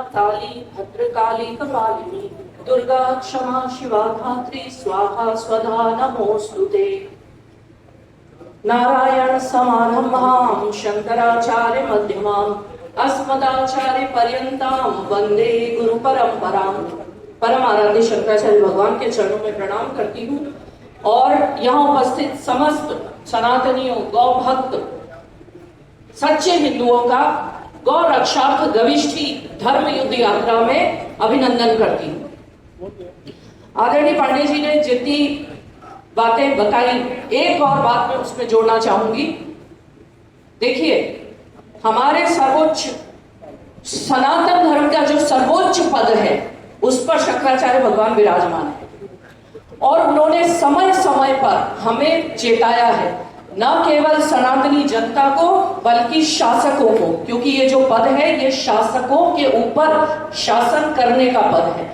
काली भद्रकाली कपालिनी दुर्गा क्षमा शिवा धात्री स्वाहा स्वधा नमोस्तुते। नारायण समारंभां शंकराचार्य मध्यमाम् अस्मदाचार्य पर्यंतां वंदे गुरु परंपरां। परम आराध्य शंकराचार्य भगवान के चरणों में प्रणाम करती हूँ और यहाँ उपस्थित समस्त सनातनियों, गौ भक्त, सच्चे हिंदुओं का गौ रक्षार्थ गविष्ठी धर्म युद्ध यात्रा में अभिनंदन करती हूँ। आदरणीय पांडे जी ने जितनी बातें बताई, एक और बात मैं उसमें जोड़ना चाहूंगी। देखिए, हमारे सर्वोच्च सनातन धर्म का जो सर्वोच्च पद है उस पर शंकराचार्य भगवान विराजमान है और उन्होंने समय समय पर हमें चेताया है, न केवल सनातनी जनता को बल्कि शासकों को, क्योंकि ये जो पद है ये शासकों के ऊपर शासन करने का पद है।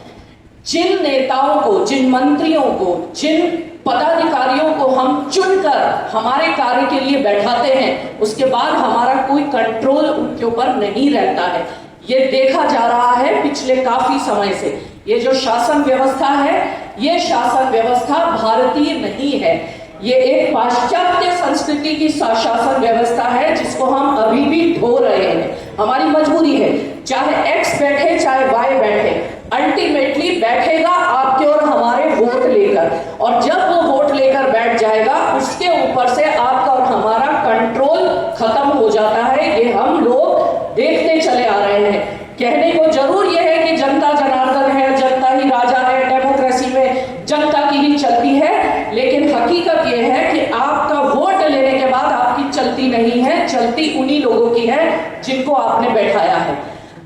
जिन नेताओं को, जिन मंत्रियों को, जिन पदाधिकारियों को हम चुनकर हमारे कार्य के लिए बैठाते हैं, उसके बाद हमारा कोई कंट्रोल उनके ऊपर नहीं रहता है। ये देखा जा रहा है पिछले काफी समय से। ये जो शासन व्यवस्था है, ये शासन व्यवस्था भारतीय नहीं है, ये एक पाश्चात्य संस्कृति की शासन व्यवस्था है जिसको हम अभी भी ढो रहे हैं। हमारी मजबूरी है, चाहे एक्स बैठे चाहे वाई बैठे, अल्टीमेटली बैठेगा आपके और हमारे वोट लेकर, और जब वो वोट लेकर बैठ जाएगा उसके ऊपर से आपका और हमारा कंट्रोल खत्म हो जाता है। ये हम लोग देखते चले आ रहे हैं। कहने को जरूर यह है कि जनता जनार्दन है, जनता ही राजा है, डेमोक्रेसी में जनता की ही चलती है, लेकिन हकीकत यह है कि आपका वोट लेने के बाद आपकी चलती नहीं है, चलती उन्हीं लोगों की है जिनको आपने बैठाया है।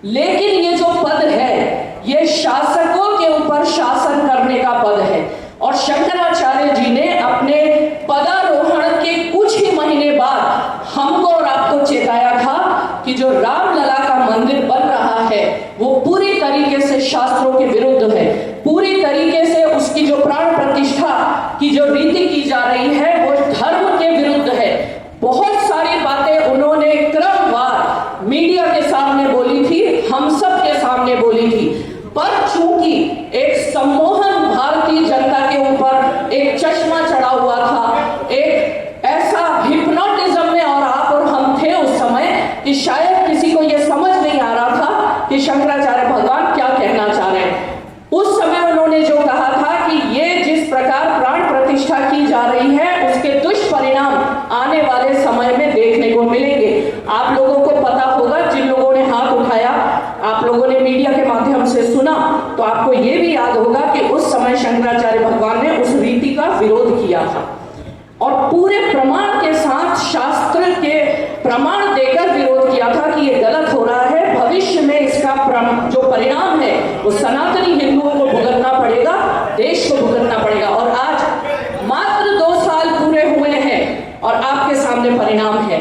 लेकिन ये जो पद है ये शासकों के ऊपर शासन करने का पद है, और शंकराचार्य जी ने अपने पदारोहण के कुछ ही महीने बाद हमको और आपको चेताया था कि जो रामलला का मंदिर बन रहा है वो पूरी तरीके से शास्त्रों के विरुद्ध है, पूरी तरीके से उसकी जो प्राण प्रतिष्ठा की जो रीति की जा रही है वो धर्म के विरुद्ध है। बहुत सारी बातें उन्होंने क्रमवार मीडिया के सामने बोली थी, हम सब के सामने बोली थी, पर चूंकि एक सम्मोहन भारतीय जनता के ऊपर एक चश्मा चढ़ा हुआ था, एक ऐसा हिप्नोटिज्म में और आप और हम थे उस समय कि शायद किसी को यह समझ नहीं आ रहा था कि शंकराचार्य भगवान क्या कहना चाह रहे हैं। उस समय उन्होंने जो कहा था कि ये जिस प्रकार प्राण प्रतिष्ठा की जा रही है उसके दुष्परिणाम आने वाले समय में देखने को मिलेंगे। आप लोगों को पता होगा, जिन लोगों ने हाथ उठाया, आप लोगों ने मीडिया के माध्यम से सुना, तो आपको यह भी याद होगा कि उस समय शंकराचार्य भगवान ने उस रीति का विरोध किया था और पूरे प्रमाण के साथ शास्त्र के प्रमाण देकर विरोध किया था कि यह गलत हो रहा है, भविष्य में इसका जो परिणाम है वो सनातनी हिंदुओं को भुगतना पड़ेगा, देश को भुगतना पड़ेगा। और आज मात्र 2 साल पूरे हुए हैं और आपके सामने परिणाम है।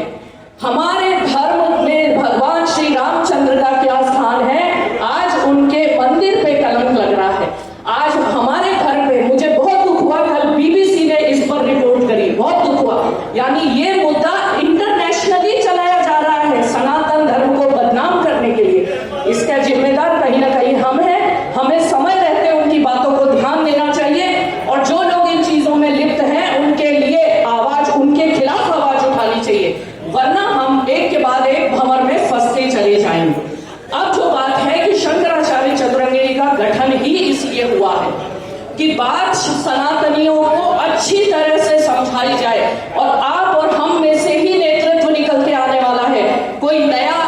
हमारे धर्म में भगवान श्री रामचंद्र का क्या स्थान है, आज उनके मंदिर पे कलंक लग रहा है। आज हमारे धर्म पे, मुझे बहुत दुख हुआ, कल बीबीसी ने इस पर रिपोर्ट करी, बहुत दुख हुआ। यानी ये मुद्दा इंटरनेशनली चलाया जा रहा है सनातन धर्म को बदनाम करने के लिए। इसका जिम्मेदार कहीं ना कहीं हम हैं। हमें समय रहते उनकी बातों को ध्यान देना चाहिए और जो लोग इन चीजों में लिप्त हैं उनके लिए आवाज, उनके खिलाफ आवाज उठानी चाहिए, वरना हम एक के बाद एक भंवर में फंसते चले जाएंगे। अब जो बात है कि शंकराचार्य चतुरंगिणी का गठन ही इसलिए हुआ है कि बात सनातनियों को अच्छी तरह से समझाई जाए और आप और हम में से ही नेतृत्व निकल के आने वाला है। कोई नया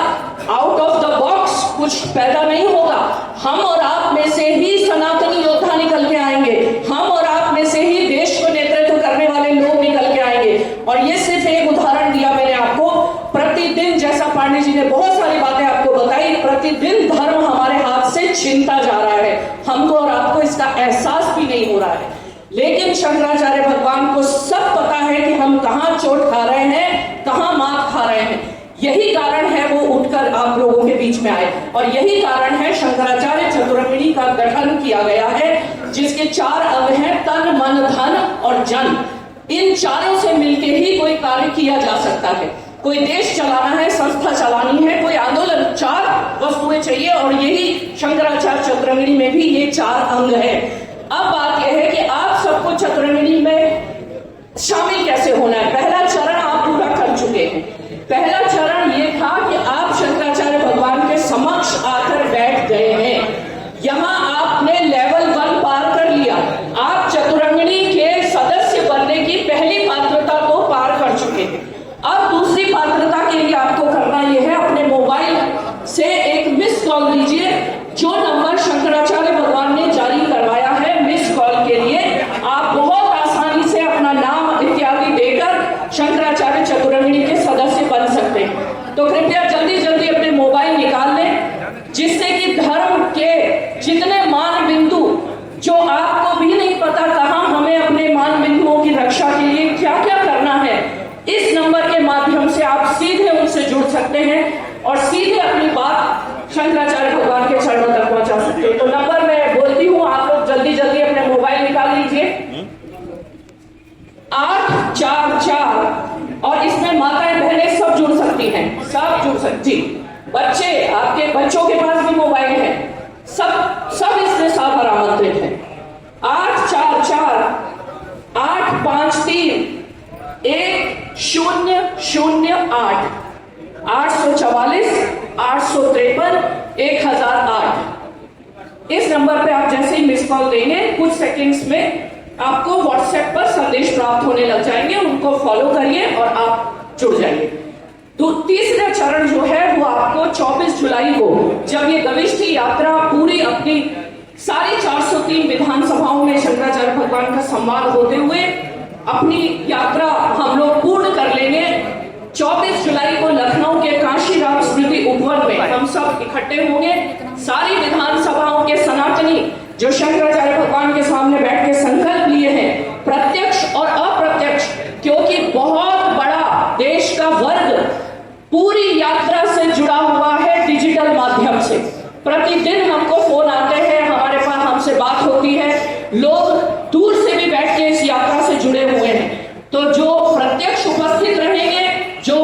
आउट ऑफ द बॉक्स कुछ पैदा नहीं होगा। हम और आप में से ही सनातनी योद्धा निकल के आएंगे, हम और आप में से ही देश को नेतृत्व करने वाले लोग निकल के आएंगे। और ये सिर्फ एक उदाहरण दिया मैंने आपको। प्रतिदिन, जैसा पांडे जी ने बहुत सारी बातें आपको बताई, प्रतिदिन धर्म हमारे हाथ से छीनता जा रहा है। हमको और आपको इसका एहसास भी नहीं हो रहा है, लेकिन शंकराचार्य भगवान को सब पता है कि हम कहां चोट खा रहे हैं, कहां मात खा रहे हैं। यही कारण है वो उठकर आप लोगों के बीच में आए, और यही कारण है शंकराचार्य चतुरंगिणी का गठन किया गया है, जिसके 4 अंग हैं, तन, मन, धन और जन। इन चारों से मिलकर ही कोई कार्य किया जा सकता है। कोई देश चलाना है, संस्था चलानी है, कोई आंदोलन, 4 वस्तुएं चाहिए और यही शंकराचार्य चतुर्वेणी में भी ये 4 अंग है। अब बात यह है कि आप सबको चतुर्वेणी में शामिल कैसे होना है। पहला चरण आप पूरा कर चुके हैं। पहला चरण ये था कि आप शंकराचार्य भगवान के समक्ष आकर बैठ गए हैं। यहां आपने लेवल 1 पार कर लिया। आप चतुरंगिणी के सदस्य बनने की पहली पात्रता को पार कर चुके हैं। अब दूसरी पात्रता के लिए आपको करना यह है, अपने मोबाइल से एक मिस कॉल लीजिए। जो नंबर शंकराचार्य भगवान ने जारी करवाया है मिस कॉल के लिए, आप बहुत आसानी से अपना नाम इत्यादि देकर शंकराचार्य चतुरंगिणी के सदस्य बन सकते हैं। तो कृपया जल्दी जल्दी अपने मोबाइल निकाल लें, जिससे कि धर्म के जितने मान बिंदु जो आपको भी नहीं पता कहां हमें अपने मान बिंदुओं की रक्षा के लिए क्या क्या करना है, इस नंबर के माध्यम से आप सीधे उनसे जुड़ सकते हैं और सीधे अपनी बात शंकराचार्य भगवान के चरणों तक पहुंचा सकते हैं। तो नंबर मैं बोलती हूं, आप लोग जल्दी जल्दी अपने मोबाइल निकाल लीजिए। 844 और इसमें माताएं बहनें सब जुड़ सकती हैं, सब जुड़ सकती। बच्चे, आपके बच्चों के पास भी मोबाइल है, सब इसमें साथ आमंत्रित है। 844 853 1008 844 853 1008। इस नंबर पे आप जैसे ही मिस कॉल देंगे, कुछ सेकंड्स में आपको व्हाट्सएप पर संदेश प्राप्त होने लग जाएंगे। उनको फॉलो करिए और आप जुड़ जाइए। तो तीसरा चरण जो है वो आपको 24 जुलाई को, जब ये गविष्ठी यात्रा पूरी अपनी सारी 403 विधानसभाओं में शंकराचार्य भगवान का संवाद होते हुए अपनी यात्रा हम लोग पूर्ण कर लेंगे। 24 जुलाई को लखनऊ के काशीराम स्मृति उपवन में हम सब इकट्ठे होंगे। सारी विधानसभाओं के सनातनी जो शंकराचार्य भगवान के सामने बैठ के संकल्प लिए हैं, प्रत्यक्ष और अप्रत्यक्ष, क्योंकि बहुत बड़ा देश का वर्ग पूरी यात्रा से जुड़ा हुआ है डिजिटल माध्यम से। प्रतिदिन हमको फोन आते हैं, हमारे पास हमसे बात होती है, लोग दूर से भी बैठ के इस यात्रा से जुड़े हुए हैं। तो जो प्रत्यक्ष उपस्थित रहेंगे, जो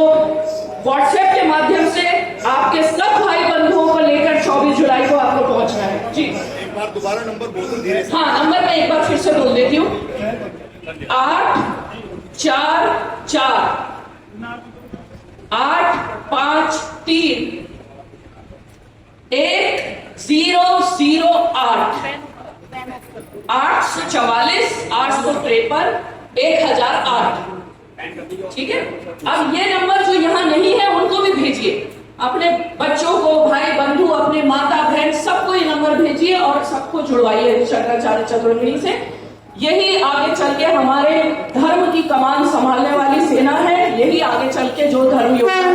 व्हाट्सएप के माध्यम से आपके सब भाई बंधुओं को लेकर 24 जुलाई को आपको पहुंचना है। जी एक बार दोबारा नंबर बोल दो धीरे से। हाँ, नंबर मैं एक बार फिर से बोल देती हूँ। 844 853 1008 844 853 1008। ठीक है। अब ये नंबर जो यहाँ नहीं है उनको भी भेजिए, अपने बच्चों को, भाई बंधु, अपने माता बहन सबको ये नंबर भेजिए और सबको जुड़वाइए शंकराचार्य चतुर्वेणी से। यही आगे चल के हमारे धर्म की कमान संभालने वाली सेना है। यही आगे चल के जो धर्म योजना